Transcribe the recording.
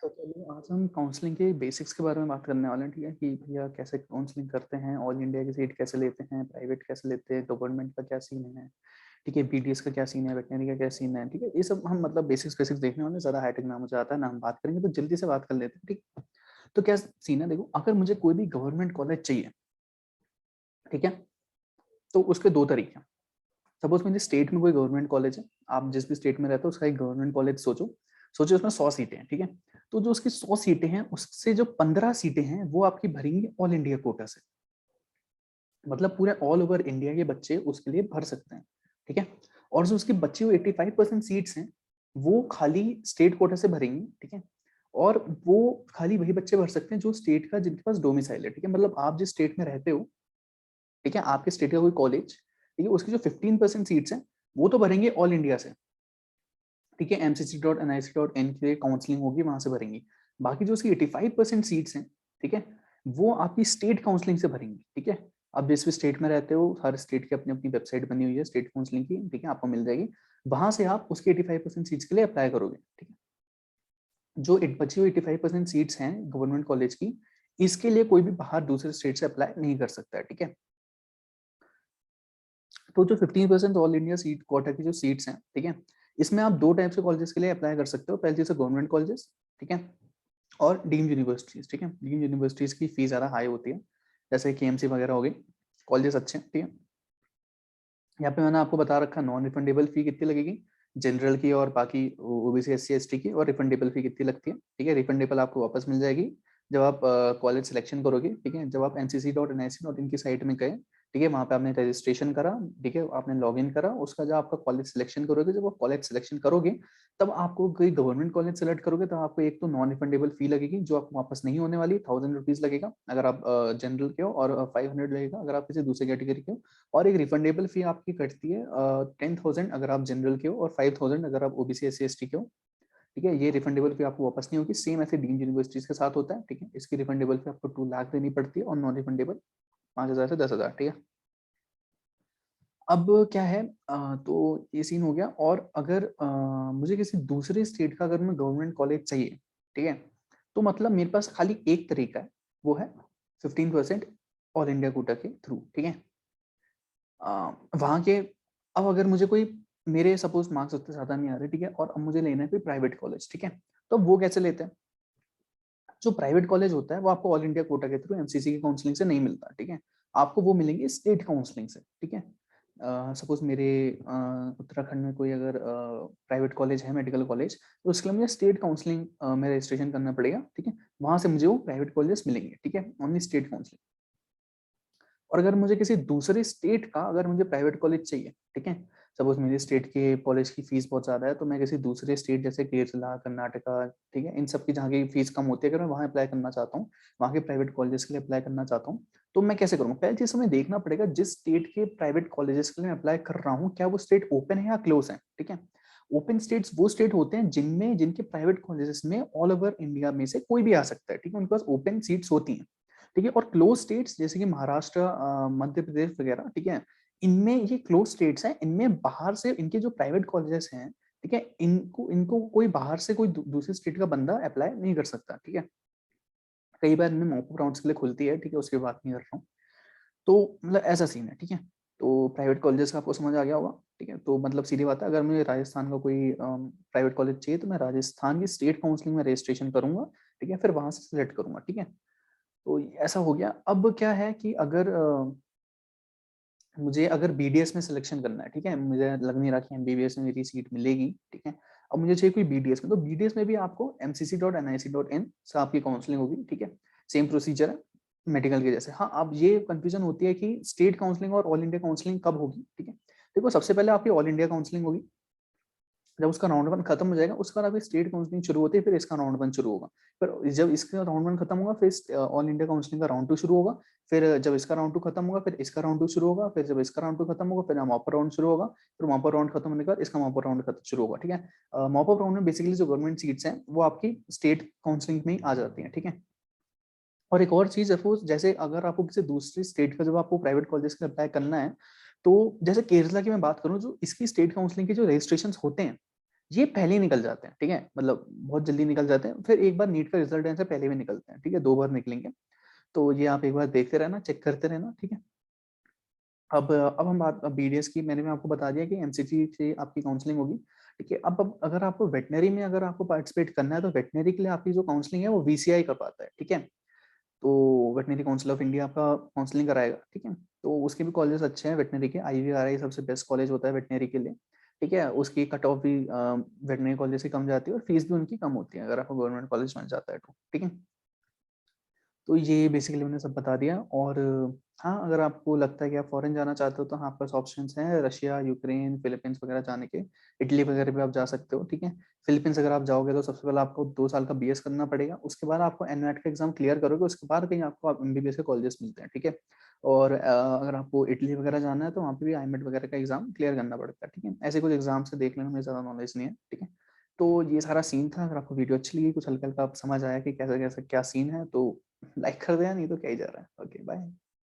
तो चलिए आज हम काउंसलिंग के बेसिक्स के बारे में बात करने वाले हैं, ठीक है, कि भैया कैसे काउंसलिंग करते हैं, ऑल इंडिया की सीट कैसे लेते हैं, प्राइवेट कैसे लेते हैं, गवर्नमेंट का क्या सीन है, ठीक है, बीडीएस का क्या सीन है, वेटनरी का क्या सीन है, ठीक है, ये सब हम मतलब बेसिक्स बेसिक्स देखने वाले हैं। ज़्यादा हाईटेक ना मुझे आता है ना हम बात करेंगे, तो जल्दी से बात कर लेते हैं, ठीक। तो क्या सीन है, देखो, अगर मुझे कोई भी गवर्नमेंट कॉलेज चाहिए, ठीक है, तो उसके दो तरीके हैं। सपोज मेरी स्टेट में कोई गवर्नमेंट कॉलेज है, आप जिस भी स्टेट में रहते हो उसका एक गवर्नमेंट कॉलेज सोचो, सोचो उसमें 100 सीटें हैं, ठीक है। तो जो उसकी 100 सीटें हैं उससे जो 15 सीटें हैं वो आपकी भरेंगी ऑल इंडिया कोटा से, मतलब पूरे ऑल ओवर इंडिया के बच्चे उसके लिए भर सकते हैं, ठीक है। और जो उसकी बची हुई 85% सीट्स हैं वो खाली स्टेट कोटा से भरेंगी, ठीक है। और वो खाली वही बच्चे भर सकते हैं जो स्टेट का जिनके पास डोमिसाइल है, ठीक है, मतलब आप जिस स्टेट में रहते हो, ठीक है, आपके स्टेट का कोई कॉलेज, ठीक है, उसकी जो 15% सीट्स हैं वो तो भरेंगे ऑल इंडिया से, ठीक है, mcc.nic.in की काउंसलिंग होगी वहां से भरेंगी। बाकी जो उसकी 85% सीट्स हैं, ठीक है, वो आपकी स्टेट काउंसलिंग से भरेंगी, ठीक है। अब जिस भी स्टेट में रहते हो हर स्टेट की अपनी अपनी वेबसाइट बनी हुई है स्टेट काउंसलिंग की, ठीक है, आपको मिल जाएगी। वहां से आप उसकी 85% सीट्स के लिए अप्लाई करोगे, ठीक है। जो बची हुई 85% सीट्स हैं गवर्नमेंट कॉलेज की, इसके लिए कोई भी बाहर दूसरे स्टेट से अप्लाई नहीं कर सकता है, ठीक है। तो जो 15% ऑल इंडिया सीट कोटा की जो सीट्स हैं, ठीक है, इसमें आप दो टाइप से कॉलेजेस के लिए अप्लाई कर सकते हो। पहली चीज है गवर्नमेंट कॉलेजेस, ठीक है, और डीम्ड यूनिवर्सिटीज, ठीक है। डीम्ड यूनिवर्सिटीज की फीस ज्यादा हाई होती है, जैसे केएमसी वगैरह हो गई, कॉलेजेस अच्छे हैं, ठीक है। यहाँ पे मैंने आपको बता रखा नॉन रिफंडेबल फी कितनी लगेगी, जनरल की और बाकी ओबीसी एससी एसटी की, और रिफंडेबल फी कितनी लगती है, ठीक है। रिफंडेबल आपको वापस मिल जाएगी जब आप कॉलेज सिलेक्शन करोगे, ठीक है, जब आप ncc.nic.in की साइट में गए, ठीक है, वहां पे आपने रजिस्ट्रेशन करा, ठीक है, आपने लॉग इन करा, उसका जब आपका कॉलेज सिलेक्शन करोगे, जब आप कॉलेज सिलेक्शन करोगे तब आपको कोई गवर्नमेंट कॉलेज सेलेक्ट करोगे तो आपको एक तो नॉन रिफंडेबल फी लगेगी जो आपको वापस नहीं होने वाली, 1000 रुपीज लगेगा अगर आप जनरल के हो, और 500 लगेगा अगर आप किसी दूसरे कैटेगरी के हो। और एक रिफंडेबल फी आपकी कटती है 10,000 अगर आप जनरल के हो, और 5,000 अगर आप ओबीसी एससी एसटी के हो, ठीक है। ये रिफंडेबल फी आपको वापस नहीं होगी, सेम ऐसे डीम्ड यूनिवर्सिटीज के साथ होता है, ठीक है। इसकी रिफंडेबल फी आपको 2 लाख देनी पड़ती है, और नॉन रिफंडेबल 5,000 से 10,000, ठीक है। अब क्या है, तो ये सीन हो गया। और अगर मुझे किसी दूसरे स्टेट का अगर मैं गवर्नमेंट कॉलेज चाहिए, ठीक है, तो मतलब मेरे पास खाली एक तरीका है, वो है 15% ऑल इंडिया कोटा के थ्रू, ठीक है। वहाँ के, अब अगर मुझे कोई, मेरे सपोज मार्क्स उतने ज्यादा नहीं आ रहे, ठीक है, और अब मुझे लेना है कोई प्राइवेट कॉलेज, ठीक है, तो वो कैसे लेते हैं। जो प्राइवेट कॉलेज होता है वो आपको ऑल इंडिया कोटा के थ्रू एमसीसी की काउंसलिंग से नहीं मिलता, ठीक है, आपको वो मिलेंगे स्टेट काउंसलिंग से, ठीक है। सपोज मेरे उत्तराखंड में कोई अगर प्राइवेट कॉलेज है, मेडिकल कॉलेज, तो उसके लिए मुझे स्टेट काउंसलिंग में रजिस्ट्रेशन करना पड़ेगा, ठीक है, वहां से मुझे वो प्राइवेट कॉलेज मिलेंगे, ठीक है, ओनली स्टेट काउंसलिंग। और अगर मुझे किसी दूसरे स्टेट का अगर मुझे प्राइवेट कॉलेज चाहिए, ठीक है, सपोज मेरे स्टेट के कॉलेज की फीस बहुत ज्यादा है, तो मैं किसी दूसरे स्टेट जैसे केरला, कर्नाटका, ठीक है, इन सब की जहाँ की फीस कम होती है, अगर मैं वहाँ अप्लाई करना चाहता हूँ, वहाँ के प्राइवेट कॉलेजेस के लिए अप्लाई करना चाहता हूँ, तो मैं कैसे करूँगा। पहले चीज हमें देखना पड़ेगा जिस स्टेट के प्राइवेट कॉलेजेस के लिए मैं अप्लाई कर रहा हूँ क्या वो स्टेट ओपन है या क्लोज है, ठीक है। ओपन स्टेट्स वो स्टेट होते हैं जिनमें जिनके प्राइवेट कॉलेजेस में ऑल ओवर इंडिया में से कोई भी आ सकता है, ठीक है, उनके पास ओपन सीट्स होती हैं, ठीक है। और क्लोज स्टेट्स जैसे कि महाराष्ट्र, मध्य प्रदेश वगैरह, ठीक है, इनमें ये क्लोज स्टेट्स हैं, इनमें बाहर से इनके जो प्राइवेट कॉलेजेस हैं, ठीक है, इनको इनको कोई बाहर से कोई दूसरे स्टेट का बंदा अप्लाई नहीं कर सकता, ठीक है। कई बार इनमें मॉक अप राउंड्स के लिए खुलती है, ठीक है, उसकी बात नहीं कर रहा हूँ। तो मतलब ऐसा सीन है, ठीक है। तो प्राइवेट कॉलेजेस का आपको समझ आ गया होगा, ठीक है। तो मतलब सीधी बात है, अगर मुझे राजस्थान का कोई प्राइवेट कॉलेज चाहिए तो मैं राजस्थान की स्टेट काउंसलिंग में रजिस्ट्रेशन करूंगा, ठीक है, फिर वहां से सिलेक्ट करूंगा, ठीक है। तो ऐसा हो गया। अब क्या है कि अगर मुझे अगर बीडीएस में सिलेक्शन करना है, ठीक है, मुझे लग नहीं रहा कि एमबीबीएस में मेरी सीट मिलेगी, ठीक है, अब मुझे चाहिए कोई बीडीएस में, तो बीडीएस में भी आपको mcc.nic.in से आपकी काउंसलिंग होगी, ठीक है, सेम प्रोसीजर है मेडिकल के जैसे। हाँ, अब ये कंफ्यूजन होती है कि स्टेट काउंसलिंग और ऑल इंडिया काउंसलिंग कब होगी, ठीक है। देखो, सबसे पहले आपकी ऑल इंडिया काउंसलिंग होगी, जब उसका राउंड वन खत्म हो जाएगा उसके बाद आपकी स्टेट काउंसलिंग शुरू होती है, फिर इसका राउंड वन शुरू होगा। फिर जब इसका राउंड वन खत्म होगा फिर ऑल इंडिया काउंसलिंग का राउंड टू शुरू होगा। फिर जब इसका राउंड टू खत्म होगा फिर इसका राउंड टू शुरू होगा। फिर जब इसका राउंड टू खत्म होगा फिर मॉप राउंड शुरू होगा। फिर मॉप राउंड खत्म होने के बाद इसका मॉप राउंड शुरू होगा, ठीक है। मॉप राउंड में बेसिकली जो गवर्नमेंट सीट्स हैं वो आपकी स्टेट काउंसलिंग में ही आ जाती हैं, ठीक है। और एक और चीज सपोज जैसे अगर आपको किसी दूसरी स्टेट का जब आपको प्राइवेट कॉलेज के अप्लाई करना है, तो जैसे केरला की मैं बात करूं, जो इसकी स्टेट काउंसलिंग के जो रजिस्ट्रेशन होते हैं, ये पहले ही निकल जाते हैं, ठीक है, मतलब बहुत जल्दी निकल जाते हैं, फिर एक बार नीट का रिजल्ट आने से पहले भी निकलते हैं, ठीक है, 2 बार निकलेंगे। तो ये आप एक बार देखते रहना, चेक करते रहना, ठीक है। अब हम बात, अब बीडीएस की मैंने भी आपको बता दिया कि एमसीटी से आपकी काउंसलिंग होगी, ठीक है। अब अगर आपको वेटनरी में अगर आपको पार्टिसिपेट करना है, तो वेटनरी के लिए आपकी जो काउंसलिंग है वो वीसीआई कर पाता है, ठीक है। तो वेटनरी काउंसिल ऑफ इंडिया आपका काउंसलिंग कराएगा, ठीक है। तो उसके भी कॉलेजेस अच्छे हैं वेटनरी के, आईवीआरआई सबसे बेस्ट कॉलेज होता है वेटनरी के लिए, ठीक है। उसकी कट ऑफ भी वेटनरी कॉलेज से कम जाती है और फीस भी उनकी कम होती है अगर आपको गवर्नमेंट कॉलेज बन जाता है तो, ठीक है। तो ये बेसिकली मैंने सब बता दिया। और हाँ, अगर आपको लगता है कि आप फॉरेन जाना चाहते हो तो हाँ, आपके पास ऑप्शंस हैं, रशिया, यूक्रेन, फिलीपींस वगैरह जाने के, इटली वगैरह भी आप जा सकते हो, ठीक है। फिलीपींस अगर आप जाओगे तो सबसे पहले आपको 2 साल का बीएस करना पड़ेगा, उसके बाद आपको एनएट का एग्जाम क्लियर करोगे, उसके बाद कहीं आपको एमबीबीएस के कॉलेजेस मिलते हैं, ठीक है। और अगर आपको इटली वगैरह जाना है तो वहाँ पे भी आईमेट वगैरह का एग्जाम क्लियर करना पड़ता है, ठीक है। ऐसे कुछ एग्जाम से देख लेना, मुझे ज़्यादा नॉलेज नहीं है, ठीक है। तो ये सारा सीन था। अगर आपको वीडियो अच्छी लगी, कुछ हल्का हल्का समझ आया कि कैसे कैसे क्या सीन है, तो लाइक कर देना, नहीं तो क्या ही जा रहा है। Okay, bye.